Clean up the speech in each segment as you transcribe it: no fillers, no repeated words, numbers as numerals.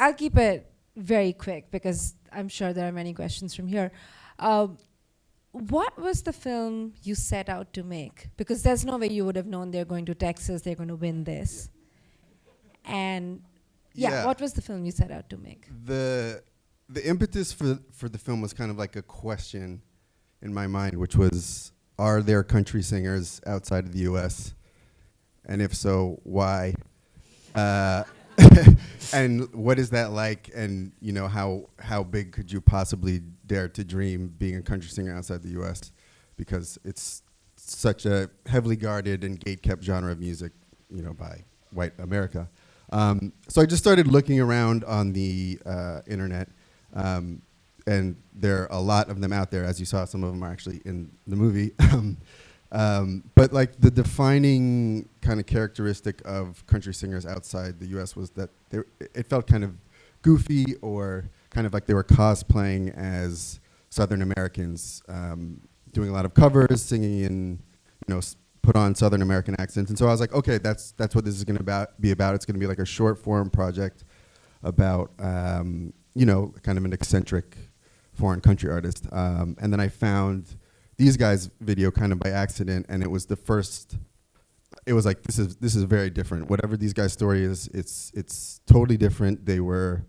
I'll keep it very quick because I'm sure there are many questions from here. What was the film you set out to make? Because there's no way you would have known they're going to Texas, they're going to win this. And what was the film you set out to make? The impetus for the film was kind of like a question in my mind, which was, are there country singers outside of the U.S.? And if so, why? And what is that like? And you know, how big could you possibly dare to dream being a country singer outside the U.S.? Because it's such a heavily guarded and gate-kept genre of music, you know, by white America. So I just started looking around on the internet, and there are a lot of them out there. As you saw, some of them are actually in the movie. But like the defining kind of characteristic of country singers outside the U.S. was that it felt kind of goofy, or kind of like they were cosplaying as Southern Americans, doing a lot of covers, singing in, you know, put on Southern American accents. And so I was like, okay, that's what this is going to be about. It's going to be like a short form project about, you know, kind of an eccentric foreign country artist. And then I found these guys' video kind of by accident, and it was the first. It was like, this is very different. Whatever these guys' story is, it's totally different. They were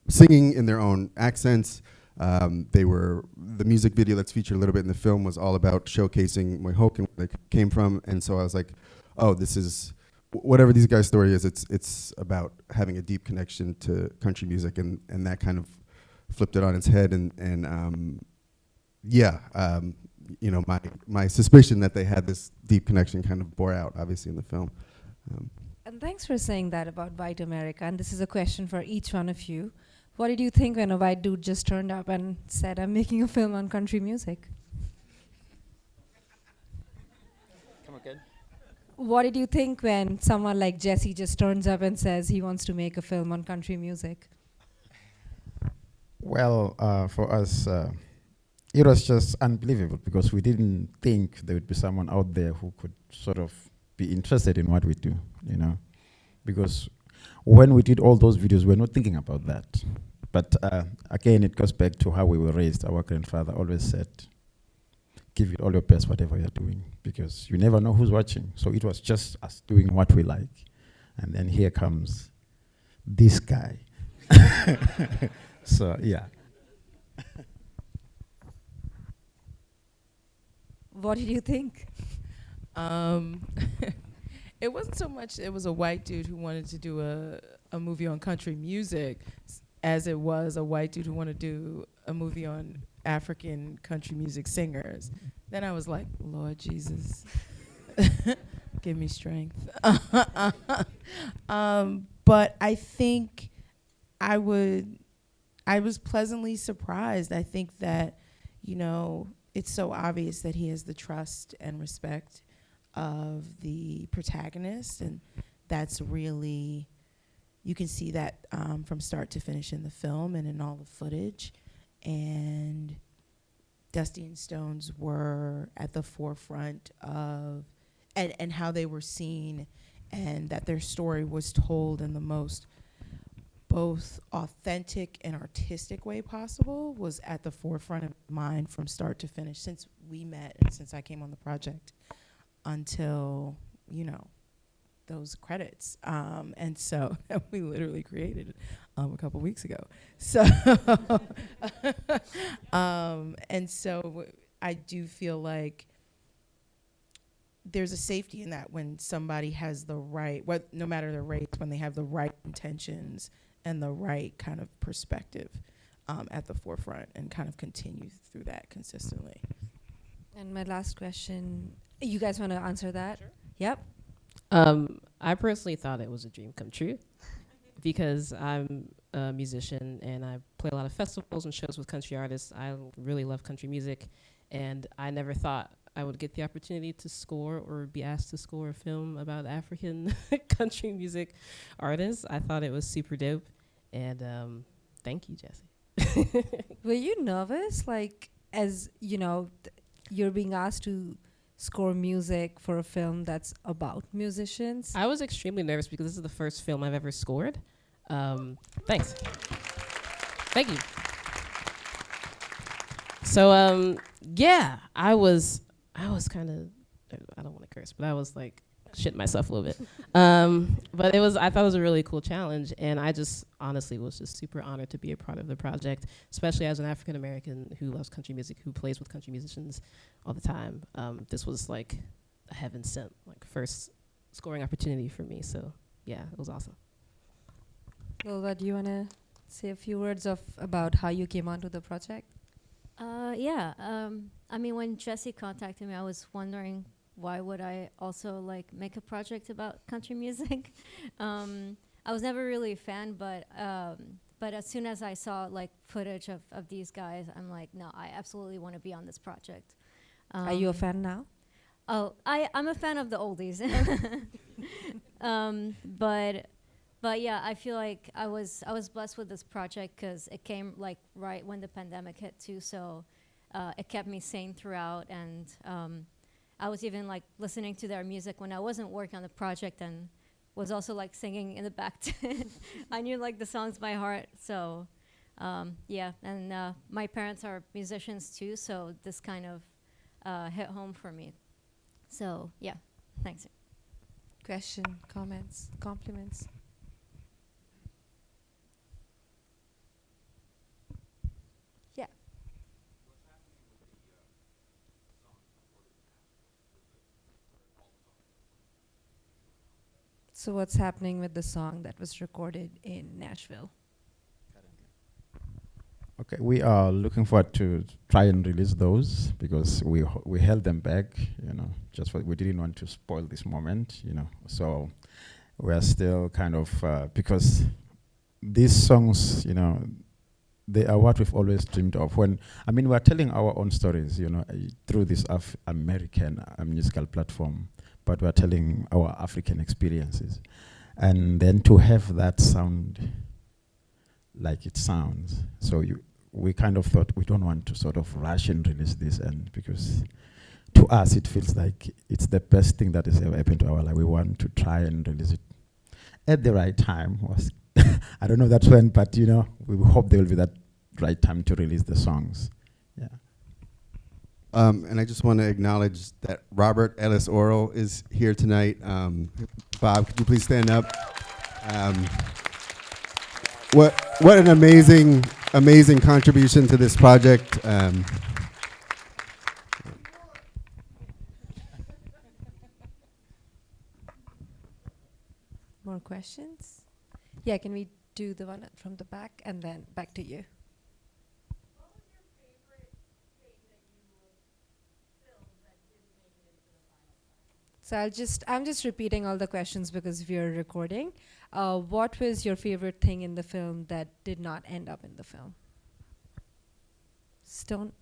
singing in their own accents. The music video that's featured a little bit in the film was all about showcasing Moihoke and where they came from. And so I was like, oh, this is, whatever these guys' story is, it's about having a deep connection to country music, and that kind of flipped it on its head. You know, my suspicion that they had this deep connection kind of bore out, obviously, in the film. And thanks for saying that about white America. And this is a question for each one of you. What did you think when a white dude just turned up and said, I'm making a film on country music? Come again? What did you think when someone like Jesse just turns up and says he wants to make a film on country music? Well, for us, it was just unbelievable, because we didn't think there would be someone out there who could sort of be interested in what we do, you know, because when we did all those videos, we're not thinking about that. But again, it goes back to how we were raised. Our grandfather always said, give it all your best, whatever you're doing, because you never know who's watching. So it was just us doing what we like. And then here comes this guy. So, yeah. What did you think? It wasn't so much it was a white dude who wanted to do a movie on country music as it was a white dude who wanted to do a movie on African country music singers. Then I was like, Lord Jesus, give me strength. But I think I was pleasantly surprised. I think that, you know, it's so obvious that he has the trust and respect of the protagonist, and that's really, you can see that from start to finish in the film and in all the footage. And Dusty and Stones were at the forefront of, and how they were seen, and that their story was told in the most both authentic and artistic way possible was at the forefront of mine from start to finish, since we met and since I came on the project until, you know, those credits. And so we literally created a couple weeks ago. So, and so I do feel like there's a safety in that when somebody has the right, no matter their race, when they have the right intentions and the right kind of perspective at the forefront, and kind of continue through that consistently. And my last question, you guys want to answer that? Sure. Yep. I personally thought it was a dream come true, because I'm a musician and I play a lot of festivals and shows with country artists. I really love country music, and I never thought I would get the opportunity to score or be asked to score a film about African country music artists. I thought it was super dope, and thank you, Jesse. Were you nervous, like, as you know, you're being asked to score music for a film that's about musicians? I was extremely nervous because this is the first film I've ever scored. Thanks. Thank you. So yeah, I was kind of, I don't want to curse, but I was like shitting myself a little bit. But I thought it was a really cool challenge, and I just honestly was just super honored to be a part of the project, especially as an African American who loves country music, who plays with country musicians all the time. This was like a heaven sent, like first scoring opportunity for me. So yeah, it was awesome. Loulwa, do you want to say a few words about how you came onto the project? Yeah. I mean, when Jesse contacted me, I was wondering why would I also like make a project about country music. I was never really a fan, but as soon as I saw like footage of these guys, I'm like, no, I absolutely want to be on this project. Are you a fan now? Oh, I'm a fan of the oldies. But yeah, I feel like I was blessed with this project because it came like right when the pandemic hit too. So it kept me sane throughout, and I was even like listening to their music when I wasn't working on the project, and was also like singing in the back. I knew like the songs by heart. So yeah, and my parents are musicians too, so this kind of hit home for me. So yeah, thanks. Question, comments, compliments? Yeah. So what's happening with the song that was recorded in Nashville? Okay, we are looking forward to try and release those because we held them back, just for we didn't want to spoil this moment, So we are still kind of because these songs, they are what we've always dreamed of. We're telling our own stories, through this American musical platform, but we're telling our African experiences, and then to have that sound like it sounds. So we kind of thought we don't want to sort of rush and release this, and because to us it feels like it's the best thing that has ever happened to our life. We want to try and release it at the right time. I don't know that's when, but we hope there will be that right time to release the songs. Yeah. And I just want to acknowledge that Robert Ellis Oro is here tonight. Bob, could you please stand up? What an amazing contribution to this project. More questions? Yeah, can we do the one from the back and then back to you? So I'm just repeating all the questions because we are recording. What was your favorite thing in the film that did not end up in the film? Stone?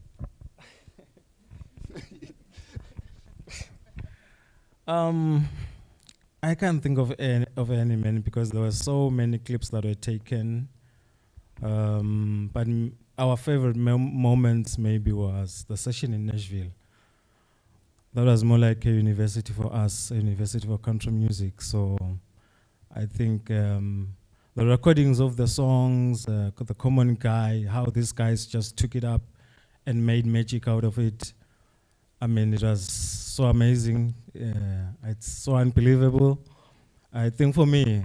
I can't think of any many because there were so many clips that were taken. But our favorite moments maybe was the session in Nashville. That was more like a university for us, a university for country music. So I think the recordings of the songs, the common guy, how these guys just took it up and made magic out of it. I mean, it was so amazing. It's so unbelievable. I think for me,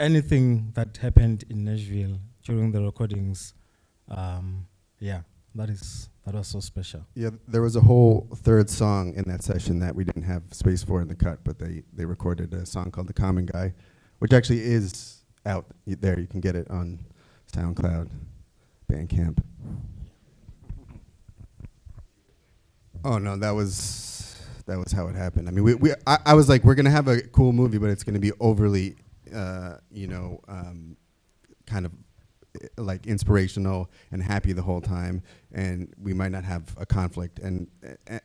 anything that happened in Nashville during the recordings, that was so special. Yeah, there was a whole third song in that session that we didn't have space for in the cut, but they recorded a song called The Common Guy, which actually is out there. You can get it on SoundCloud, Bandcamp. Oh no, that was how it happened. I mean, I was like, we're gonna have a cool movie, but it's gonna be overly, kind of like inspirational and happy the whole time, and we might not have a conflict. And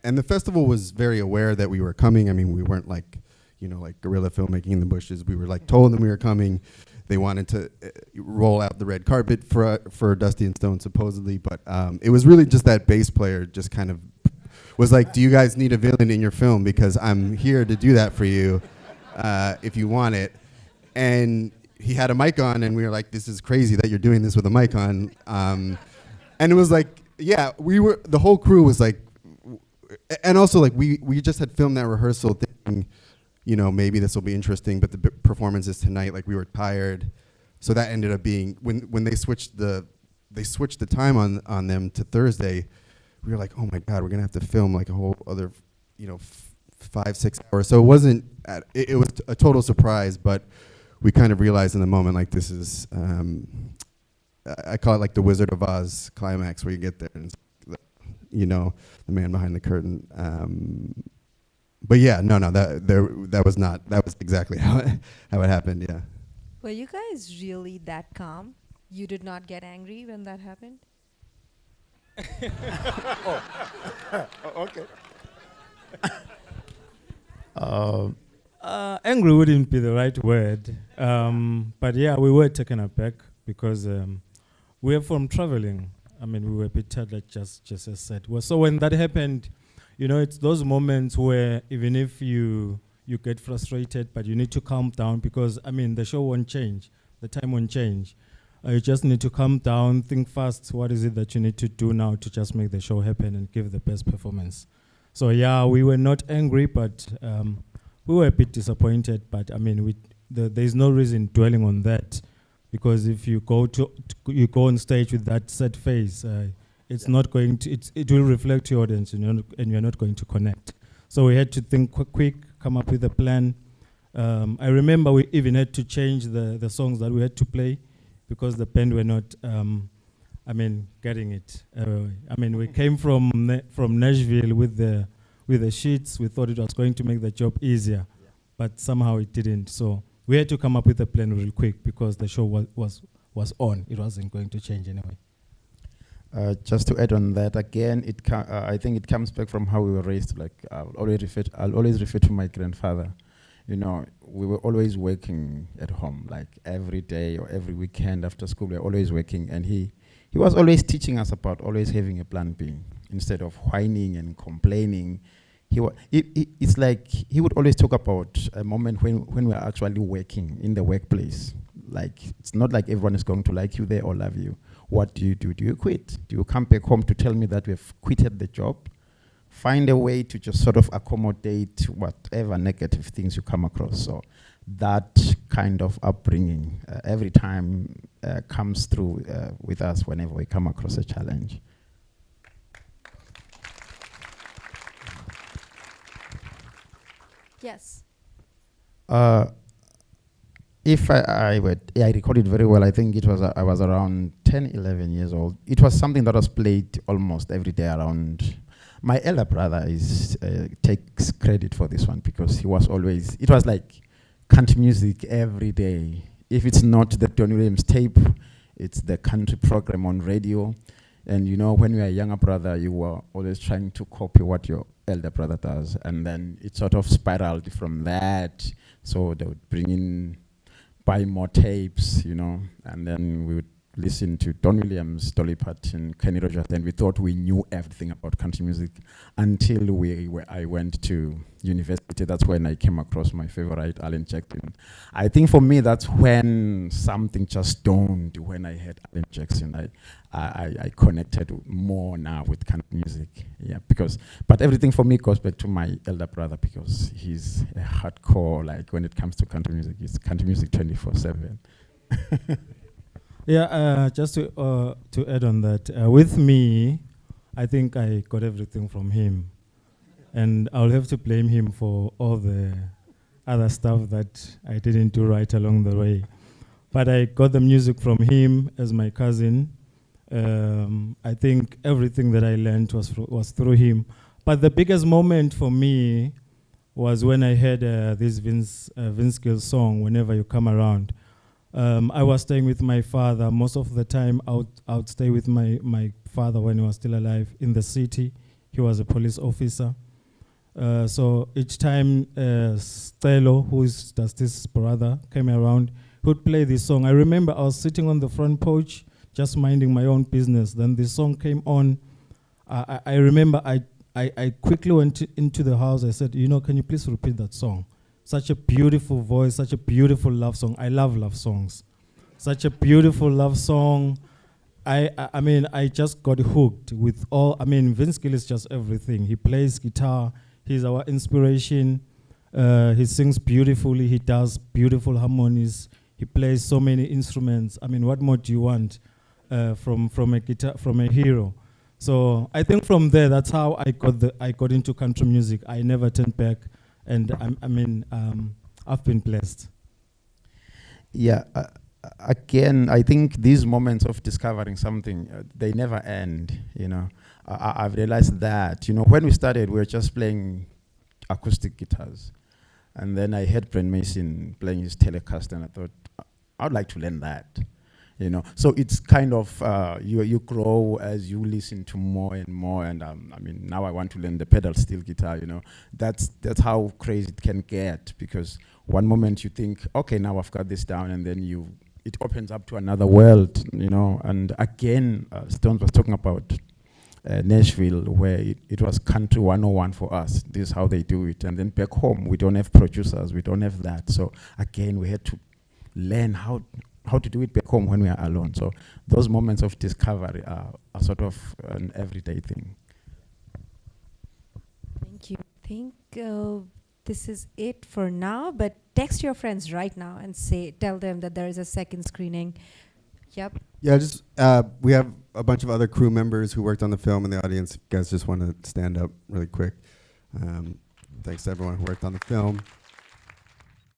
the festival was very aware that we were coming. I mean, we weren't like, like guerrilla filmmaking in the bushes. We were like told them we were coming. They wanted to roll out the red carpet for Dusty and Stone supposedly, but it was really just that bass player just kind of was like, do you guys need a villain in your film? Because I'm here to do that for you if you want it. And he had a mic on, and we were like, "This is crazy that you're doing this with a mic on." And it was like, yeah, the whole crew was like, and also like we just had filmed that rehearsal thinking, you know, maybe this will be interesting, but the performance is tonight. Like we were tired, so that ended up being when they switched the time on them to Thursday. We were like, oh my God, we're gonna have to film like a whole other, you know, 5-6 hours. So it wasn't. It was a total surprise, but we kind of realized in the moment like this is. I call it like the Wizard of Oz climax, where you get there and it's, you know, the man behind the curtain. But yeah, no, that was exactly how it happened. Yeah. Were you guys really that calm? You did not get angry when that happened? Okay. Angry wouldn't be the right word. But yeah, we were taken aback because we are from traveling. I mean, we were a bit tired, like just as said. Well, so when that happened, you know, it's those moments where even if you get frustrated, but you need to calm down because, I mean, the show won't change. The time won't change. You just need to calm down, think fast. What is it that you need to do now to just make the show happen and give the best performance? So yeah, we were not angry, but we were a bit disappointed. But I mean, there's no reason dwelling on that. Because if you go on stage with that sad face, it's not going to. It will reflect to your audience, and you're not going to connect. So we had to think quick, come up with a plan. I remember we even had to change the songs that we had to play because the band were not. Getting it. We came from Nashville with the sheets. We thought it was going to make the job easier, but somehow it didn't. So. We had to come up with a plan real quick because the show was on. It wasn't going to change anyway. Just to add on that again, I think it comes back from how we were raised. Like I'll always refer to my grandfather. You know, we were always working at home, like every day or every weekend after school. We were always working, and he was always teaching us about always having a plan B instead of whining and complaining. It's like he would always talk about a moment when we're actually working in the workplace. Like, it's not like everyone is going to like you there or love you. What do you do? Do you quit? Do you come back home to tell me that we've quitted the job? Find a way to just sort of accommodate whatever negative things you come across. So that kind of upbringing every time comes through with us whenever we come across a challenge. Yes. If I recall it very well, I think it was I was around 10, 11 years old. It was something that was played almost every day around. My elder brother takes credit for this one because he was always, it was like country music every day. If it's not the Don Williams tape, it's the country program on radio. And you know, when you were a younger brother, you were always trying to copy what your elder brother does. And then it sort of spiraled from that. So they would buy more tapes, you know, and then we would listen to Don Williams, Dolly Parton, Kenny Rogers, and we thought we knew everything about country music until I went to university. That's when I came across my favorite, Alan Jackson. I think for me, that's when something just dawned when I heard Alan Jackson. I connected more now with country music, yeah, but everything for me goes back to my elder brother because he's a hardcore, like when it comes to country music, it's country music 24/7. Yeah, just to add on that, with me, I think I got everything from him. And I'll have to blame him for all the other stuff that I didn't do right along the way. But I got the music from him as my cousin. I think everything that I learned was through him. But the biggest moment for me was when I heard this Vince Gill song, Whenever You Come Around. I was staying with my father. Most of the time, I would stay with my father when he was still alive in the city. He was a police officer. So each time Stelo, who is Dusty's brother, came around, he would play this song. I remember I was sitting on the front porch, just minding my own business. Then this song came on. I remember I quickly went into the house. I said, can you please repeat that song? Such a beautiful voice, such a beautiful love song. I love love songs. Such a beautiful love song. I mean, I just got hooked with all. I mean, Vince Gill is just everything. He plays guitar. He's our inspiration. He sings beautifully. He does beautiful harmonies. He plays so many instruments. I mean, what more do you want from a hero? So I think from there, that's how I got into country music. I never turned back, and I've been blessed. Yeah. Again, I think these moments of discovering something, they never end, you know. I've realized that, you know, when we started, we were just playing acoustic guitars. And then I heard Brent Mason playing his Telecaster, and I thought, I'd like to learn that, you know. So it's kind of, you grow as you listen to more and more. And I mean, now I want to learn the pedal steel guitar, you know. That's how crazy it can get, because one moment you think, okay, now I've got this down, and then it opens up to another world, you know. And again, Stones was talking about Nashville, where it was country 101 for us. This is how they do it. And then back home, we don't have producers, we don't have that. So again, we had to learn how to do it back home when we are alone. So those moments of discovery are sort of an everyday thing. Thank you. I think this is it for now, but text your friends right now and tell them that there is a second screening. Yep. Yeah, just we have a bunch of other crew members who worked on the film in the audience. If you guys just want to stand up really quick. Thanks to everyone who worked on the film.